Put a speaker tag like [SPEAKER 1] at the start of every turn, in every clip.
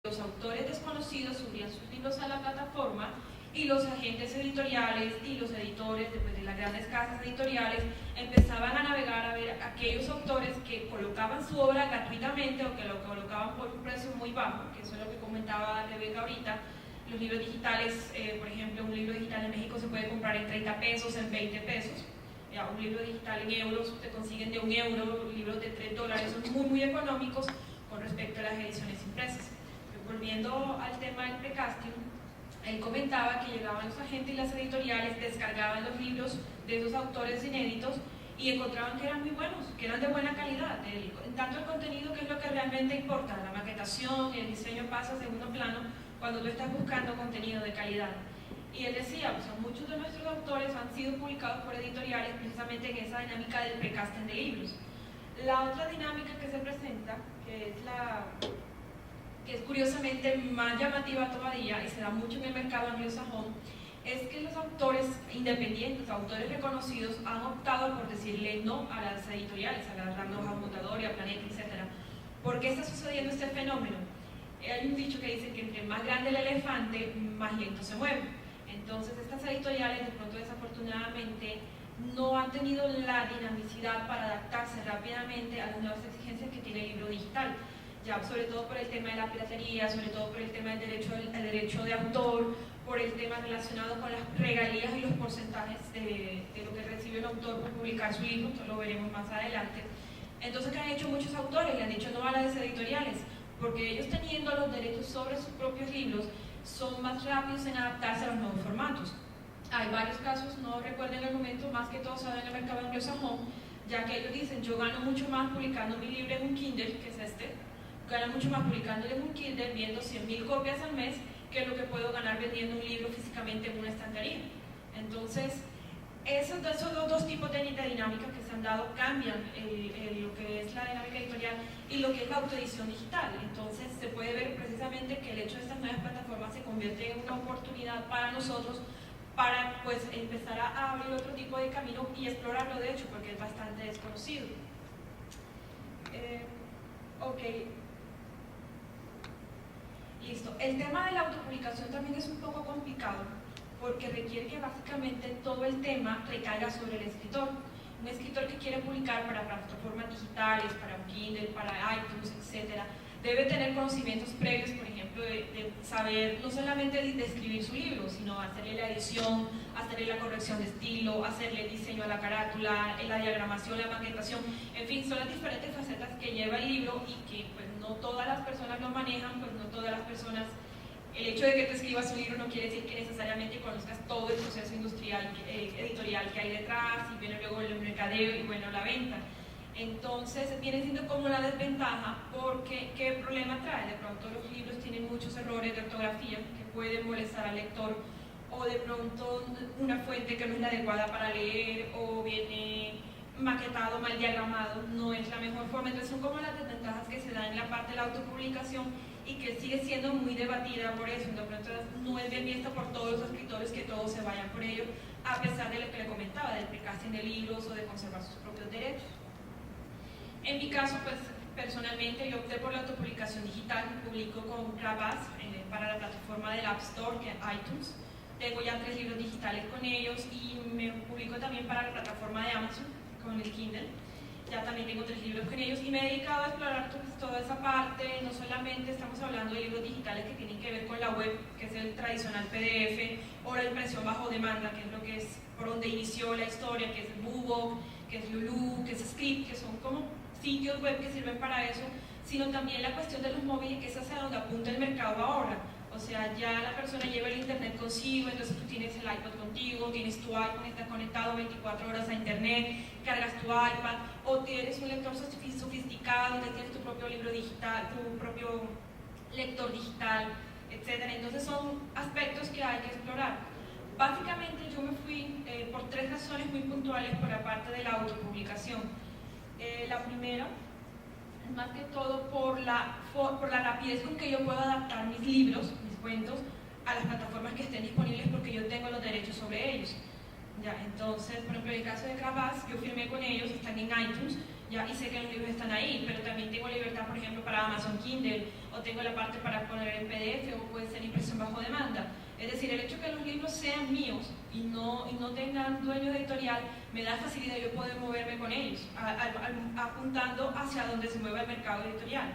[SPEAKER 1] los autores desconocidos subían sus libros a la plataforma y los agentes editoriales y los editores de las grandes casas editoriales empezaban a navegar a ver aquellos autores que colocaban su obra gratuitamente o que lo colocaban por un precio muy bajo, que eso es lo que comentaba Rebeca ahorita. Los libros digitales, por ejemplo, un libro digital en México se puede comprar en 30 pesos, en 20 pesos. Un libro digital en euros se consiguen de €1, libros de $3, son muy económicos con respecto a las ediciones impresas. Volviendo al tema del precasting, él comentaba que llegaban los agentes y las editoriales, descargaban los libros de esos autores inéditos y encontraban que eran muy buenos, que eran de buena calidad, tanto el contenido, que es lo que realmente importa, la maquetación y el diseño pasa a segundo plano cuando tú estás buscando contenido de calidad. Y él decía, muchos de nuestros autores han sido publicados por editoriales precisamente en esa dinámica del precasting de libros. La otra dinámica que se presenta, que es curiosamente más llamativa todavía y se da mucho en el mercado anglosajón, es que los autores independientes, autores reconocidos, han optado por decirle no a las editoriales, a la Random House Mondadori, a Planeta, etc. ¿Por qué está sucediendo este fenómeno? Hay un dicho que dice que entre más grande el elefante, más lento se mueve. Entonces estas editoriales, de pronto desafortunadamente, no han tenido la dinamicidad para adaptarse rápidamente a las nuevas exigencias que tiene el libro digital. Ya, sobre todo por el tema de la piratería, sobre todo por el tema del derecho de autor, por el tema relacionado con las regalías y los porcentajes de lo que recibe el autor por publicar su libro, esto lo veremos más adelante. Entonces, ¿qué han hecho muchos autores? Le han dicho no a las editoriales, porque ellos, teniendo los derechos sobre sus propios libros, son más rápidos en adaptarse a los nuevos formatos. Hay varios casos, no recuerdo en el momento, más que todo se da en el mercado anglosajón, ya que ellos dicen, yo gano mucho más publicando mi libro en un Kindle, que es gano mucho más publicándole en un Kindle, viendo 100.000 copias al mes, que lo que puedo ganar vendiendo un libro físicamente en una estantería. Entonces, esos dos tipos de dinámicas que se han dado cambian lo que es la dinámica editorial y lo que es la autoedición digital. Entonces, se puede ver precisamente que el hecho de estas nuevas plataformas se convierte en una oportunidad para nosotros para empezar a abrir otro tipo de camino y explorarlo, de hecho, porque es bastante desconocido. Ok. Listo. El tema de la autopublicación también es un poco complicado porque requiere que básicamente todo el tema recaiga sobre el escritor. Un escritor que quiere publicar para plataformas digitales, para un Kindle, para iTunes, etc., debe tener conocimientos previos, por ejemplo, de saber no solamente de escribir su libro, sino hacerle la edición, hacerle la corrección de estilo, hacerle el diseño a la carátula, la diagramación, la maquetación, en fin, son las diferentes facetas que lleva el libro y que pues no todas las personas lo manejan, pues no todas las personas. El hecho de que te escribas un libro no quiere decir que necesariamente conozcas todo el proceso industrial, editorial que hay detrás, y viene luego el mercadeo y bueno, la venta. Entonces viene siendo como la desventaja, porque ¿qué problema trae? De pronto los libros tienen muchos errores de ortografía que pueden molestar al lector, o de pronto una fuente que no es la adecuada para leer, o viene maquetado, mal diagramado, no es la mejor forma. Entonces son como las desventajas que se dan en la parte de la autopublicación y que sigue siendo muy debatida por eso. De pronto no es bien vista por todos los escritores que todos se vayan por ello, a pesar de lo que le comentaba, del precasting de libros o de conservar sus propios derechos. En mi caso, pues personalmente yo opté por la autopublicación digital, publico con Crabas para la plataforma del App Store, que es iTunes. Tengo ya 3 libros digitales con ellos y me publico también para la plataforma de Amazon con el Kindle. Ya también tengo 3 libros con ellos y me he dedicado a explorar toda esa parte. No solamente estamos hablando de libros digitales que tienen que ver con la web, que es el tradicional PDF, o la impresión bajo demanda, que es lo que es por donde inició la historia, que es Bubok, que es Lulu, que es Script, que son como sitios web que sirven para eso, sino también la cuestión de los móviles, que es hacia donde apunta el mercado ahora. O sea, ya la persona lleva el internet consigo, entonces tú tienes el iPad contigo, tienes tu iPhone, estás conectado 24 horas a internet, cargas tu iPad, o tienes un lector sofisticado, donde tienes tu propio libro digital, tu propio lector digital, etc. Entonces son aspectos que hay que explorar. Básicamente yo me fui por 3 razones muy puntuales por la parte de la autopublicación. La primera, más que todo por la rapidez con que yo puedo adaptar mis libros, mis cuentos, a las plataformas que estén disponibles, porque yo tengo los derechos sobre ellos. Ya, entonces, por ejemplo, en el caso de Crabas, yo firmé con ellos, están en iTunes, ya, y sé que los libros están ahí, pero también tengo libertad, por ejemplo, para Amazon Kindle, o tengo la parte para poner sean míos y no tengan dueño de editorial, me da facilidad yo poder moverme con ellos, apuntando hacia donde se mueva el mercado editorial.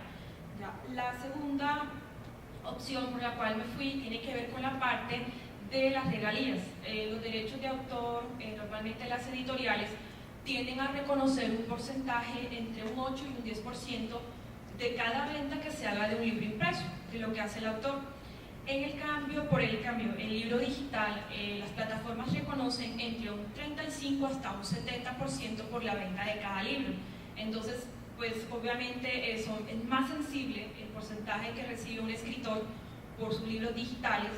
[SPEAKER 1] Ya. La segunda opción por la cual me fui tiene que ver con la parte de las regalías. Los derechos de autor, normalmente las editoriales, tienden a reconocer un porcentaje entre un 8 y un 10% de cada venta que se haga de un libro impreso, de lo que hace el autor. Por el cambio, el libro digital, las plataformas reconocen entre un 35 hasta un 70% por la venta de cada libro. Entonces, pues obviamente es más sensible el porcentaje que recibe un escritor por sus libros digitales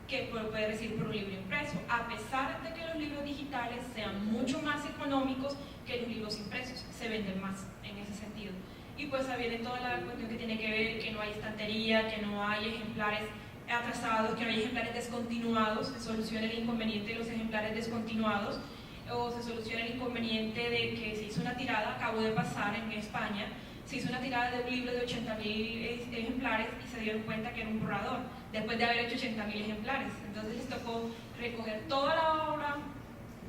[SPEAKER 1] que puede recibir por un libro impreso, a pesar de que los libros digitales sean mucho más económicos que los libros impresos, se venden más en ese sentido. Y pues viene toda la cuestión que tiene que ver que no hay estantería, que no hay ejemplares atrasados, que no hay ejemplares descontinuados, se soluciona el inconveniente de los ejemplares descontinuados, o se soluciona el inconveniente de que se hizo una tirada, acabo de pasar en España, se hizo una tirada de un libro de 80.000 ejemplares y se dieron cuenta que era un borrador, después de haber hecho 80.000 ejemplares. Entonces les tocó recoger toda la obra,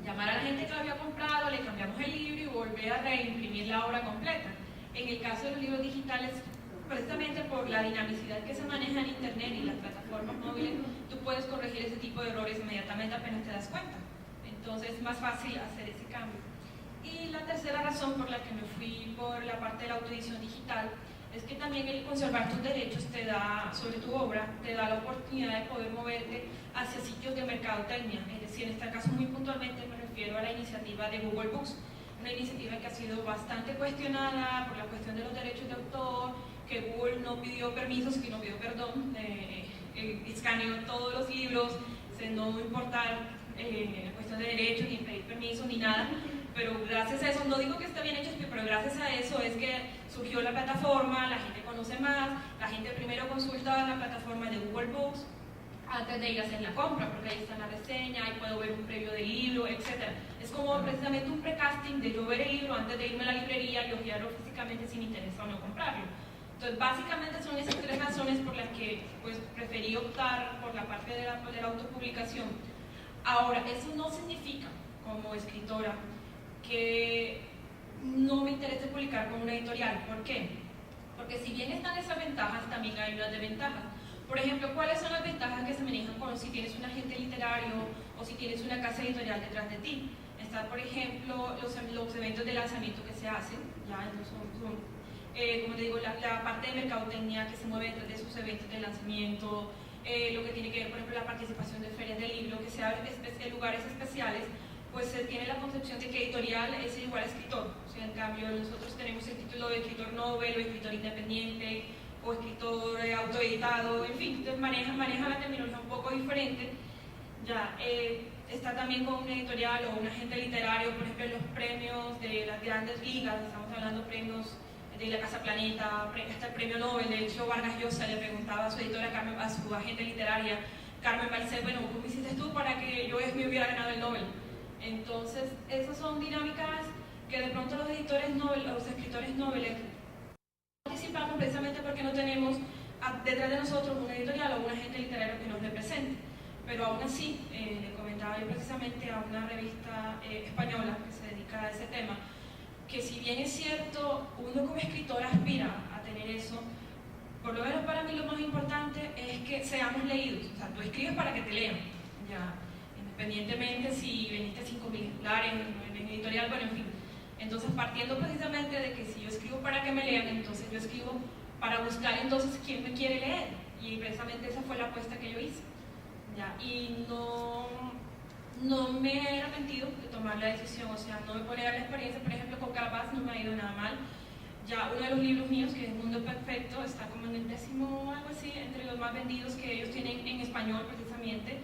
[SPEAKER 1] llamar a la gente que lo había comprado, le cambiamos el libro y volver a reimprimir la obra completa. En el caso de los libros digitales, precisamente por la dinamicidad que se maneja en internet y las plataformas móviles, tú puedes corregir ese tipo de errores inmediatamente apenas te das cuenta. Entonces es más fácil hacer ese cambio. Y la tercera razón por la que me fui por la parte de la autoedición digital es que también el conservar tus derechos te da, sobre tu obra, te da la oportunidad de poder moverte hacia sitios de mercadotecnia. Es decir, en este caso muy puntualmente me refiero a la iniciativa de Google Books, una iniciativa que ha sido bastante cuestionada por la cuestión de los derechos de autor, que Google no pidió permiso, sino pidió perdón, escaneó todos los libros, no importar la cuestión de derechos, ni pedir permiso, ni nada, pero gracias a eso, no digo que está bien hecho, pero gracias a eso es que surgió la plataforma, la gente conoce más, la gente primero consulta la plataforma de Google Books antes de ir a hacer la compra, porque ahí está la reseña, ahí puedo ver un previo del libro, etc. Es como precisamente un precasting de yo ver el libro antes de irme a la librería y hojearlo físicamente si me interesa o no comprarlo. Entonces, básicamente son esas tres razones por las que pues, preferí optar por la parte de la autopublicación. Ahora, eso no significa, como escritora, que no me interese publicar con una editorial. ¿Por qué? Porque si bien están esas ventajas, también hay unas desventajas. Por ejemplo, ¿cuáles son las ventajas que se manejan con si tienes un agente literario o si tienes una casa editorial detrás de ti? Están, por ejemplo, los eventos de lanzamiento que se hacen, ya como te digo, la parte de mercadotecnia que se mueve detrás de esos eventos de lanzamiento, lo que tiene que ver, por ejemplo, la participación de ferias de libro, que se abren en lugares especiales, pues se tiene la concepción de que editorial es igual a escritor. O sea, en cambio, nosotros tenemos el título de escritor novel, o escritor independiente, o escritor autoeditado, en fin, entonces maneja la terminología un poco diferente. Ya, está también con un editorial o un agente literario, por ejemplo, los premios de las grandes ligas, estamos hablando de premios de la Casa Planeta, hasta el premio Nobel. De hecho, Vargas Llosa le preguntaba a su editora, a su agente literaria, Carmen Balcet, bueno, ¿cómo hiciste tú para que yo me hubiera ganado el Nobel? Entonces, esas son dinámicas que de pronto los editores Nobel, los escritores Nobel, participamos precisamente porque no tenemos detrás de nosotros una editorial o un agente literario que nos represente. Pero aún así, le comentaba yo precisamente a una revista española que se dedica a ese tema, que si bien es cierto, uno como escritor aspira a tener eso, por lo menos para mí lo más importante es que seamos leídos. O sea, tú escribes para que te lean, ya, independientemente si vendiste 5.000 ejemplares en editorial, bueno, en fin. Entonces, partiendo precisamente de que si yo escribo para que me lean, entonces yo escribo para buscar entonces quién me quiere leer. Y precisamente esa fue la apuesta que yo hice. Ya, y no me he arrepentido de tomar la decisión, o sea, no me pone a dar la experiencia. Por ejemplo, con Carapaz no me ha ido nada mal. Ya uno de los libros míos, que es Mundo Perfecto, está como en el 10º, algo así, entre los más vendidos que ellos tienen en español precisamente.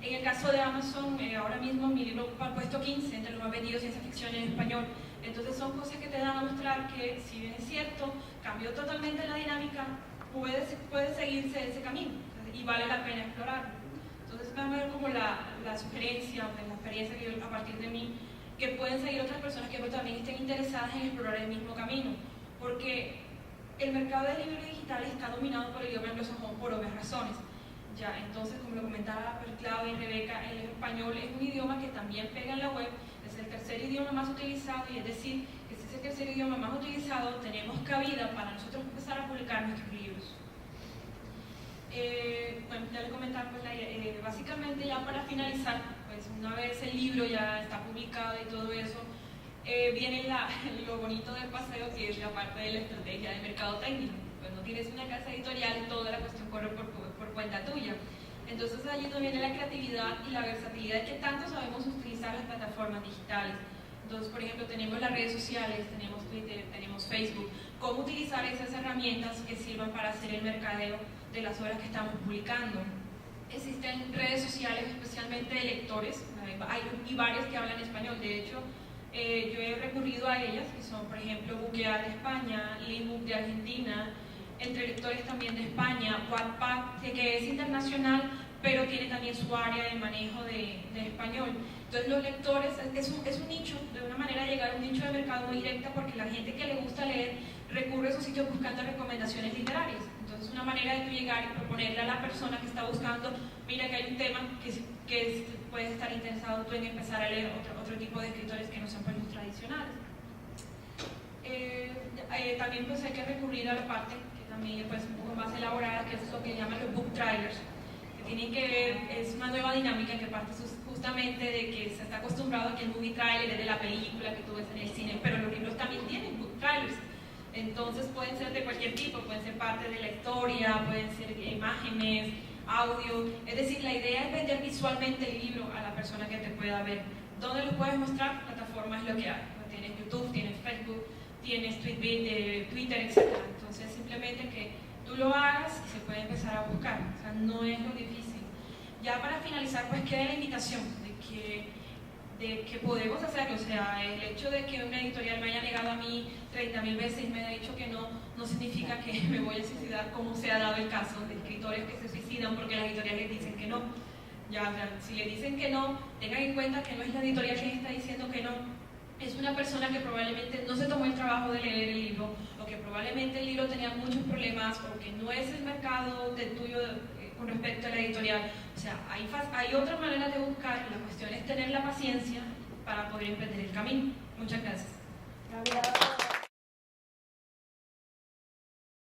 [SPEAKER 1] En el caso de Amazon, ahora mismo mi libro ha puesto 15 entre los más vendidos ciencia ficción en español. Entonces son cosas que te dan a mostrar que, si bien es cierto, cambió totalmente la dinámica, puede seguirse ese camino y vale la pena explorarlo. Entonces, vamos a ver como la sugerencia, la experiencia que yo, a partir de mí, que pueden seguir otras personas que también estén interesadas en explorar el mismo camino. Porque el mercado del libro digital está dominado por el idioma anglosajón por obvias razones. Ya, entonces, como lo comentaba Claudia y Rebeca, el español es un idioma que también pega en la web, es el tercer idioma más utilizado, y es decir, que si es el tercer idioma más utilizado, tenemos cabida para nosotros empezar a publicar nuestros libros. Bueno, ya le comentaba, pues, básicamente ya para finalizar, pues una vez el libro ya está publicado y todo eso, viene lo bonito del paseo, que es la parte de la estrategia de mercadotecnia. Cuando tienes una casa editorial, toda la cuestión corre por cuenta tuya. Entonces allí donde viene la creatividad y la versatilidad que tanto sabemos utilizar las plataformas digitales. Entonces, por ejemplo, tenemos las redes sociales, tenemos Twitter, tenemos Facebook. ¿Cómo utilizar esas herramientas que sirvan para hacer el mercadeo de las obras que estamos publicando? Existen redes sociales especialmente de lectores, hay varias que hablan español. De hecho, yo he recurrido a ellas, que son, por ejemplo, Buquear de España, Linbook de Argentina, Entre Lectores también de España, Wattpad, que es internacional, pero tiene también su área de manejo de español. Entonces, los lectores, es un nicho, de una manera llegar a un nicho de mercado muy directa, porque la gente que le gusta leer recurre a esos sitios buscando recomendaciones literarias. Entonces, una manera de tú llegar y proponerle a la persona que está buscando, mira que hay un tema que puedes estar interesado tú en empezar a leer otro tipo de escritores que no sean pues los tradicionales. También pues hay que recurrir a la parte que también pues un poco más elaborada, que es lo que llaman los book trailers, que tienen que ver, es una nueva dinámica que parte justamente de que se está acostumbrado a que el movie trailer es de la película que tú ves en el cine, pero los libros también tienen book trailers. Entonces pueden ser de cualquier tipo, pueden ser parte de la historia, pueden ser imágenes, audio. Es decir, la idea es vender visualmente el libro a la persona que te pueda ver. ¿Dónde lo puedes mostrar? Plataformas es lo que hay. Tienes YouTube, tienes Facebook, tienes Twitter, etc. Entonces simplemente que tú lo hagas y se puede empezar a buscar. O sea, no es lo difícil. Ya para finalizar, pues queda la invitación de que podemos hacerlo. O sea, el hecho de que una editorial me haya negado a mí 30.000 veces y me haya dicho que no, no significa que me voy a suicidar, como se ha dado el caso de escritores que se suicidan porque las editoriales dicen que no. Ya, o sea, si le dicen que no, tengan en cuenta que no es la editorial quien está diciendo que no, es una persona que probablemente no se tomó el trabajo de leer el libro, o que probablemente el libro tenía muchos problemas, o que no es el mercado del tuyo con respecto a la editorial. O sea, hay otras maneras de buscar, la cuestión es tener la paciencia para poder emprender el camino. Muchas gracias.